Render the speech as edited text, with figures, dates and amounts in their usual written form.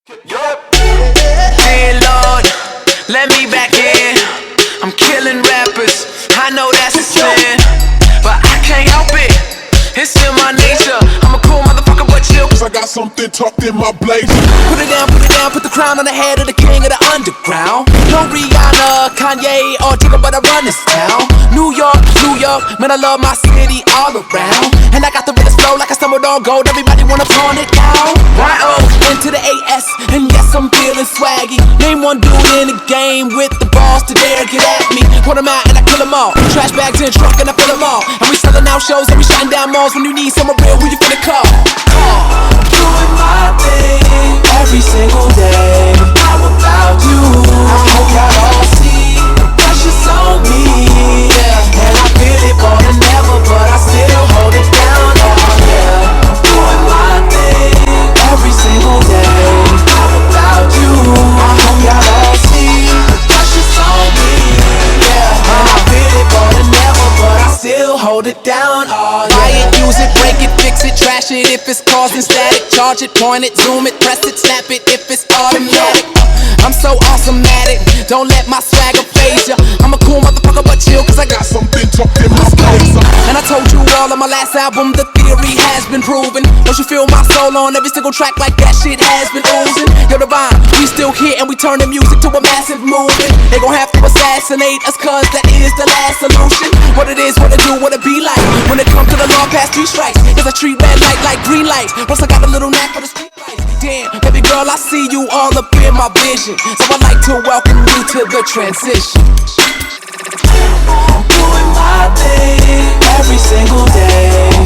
Dear Lord, let me back in. I'm killing rappers, I know that's a sin, but I can't help it, it's in my nature. I'm a cool motherfucker, but chill, cause I got something tucked in my blazer. Put it down, put the crown on the head of the king of the underground. No Rihanna, Kanye, or Jigga, but I run this town. New York, man, I love my city all around. And I got the realest flow like I stumbled on gold, everybody wanna pawn it now. Y-O, into the A-S, and yes, I'm feeling swaggy. Name one dude in the game with the balls to dare get at me. Put them out and I kill them all. Trash bags in the trunk and I fill them all. And we selling out shows and we shutting down malls. When you need someone real, who you finna call? I'm doing my thing every single day. How about you? I hope y'all all see the pressure's on me, yeah. And I feel it more than ever, but I still hold it down, oh yeah. I'm doing my thing every single day. How about you? I hope y'all all see the pressure's on me, yeah. And I feel it more than ever, but I still hold it down, oh yeah. Buy it, use it, break it, fix it, trash it if it's causing static. Charge it, point it, zoom it, press it, snap it if it's automatic. I'm so awesome at it, don't let my swagger phase ya. I'm a cool motherfucker, but chill, cause I got something tucked in my blazer. And I told you all on my last album, the theory has been proven. Don't you feel my soul on every single track like that shit has been oozing? Yo, Divine, we still here and we turn the music to a massive movement. They gon' have to assassinate us cause that is the last solution. What it is, what it do, what it be like. When it comes to the law past 3 strikes, there's a treat red light like green lights. Plus I got a little knack for the street lights. Damn, baby girl, I see you all up in my vision. So I'd like to welcome you to the transition. I'm doing my thing every single day.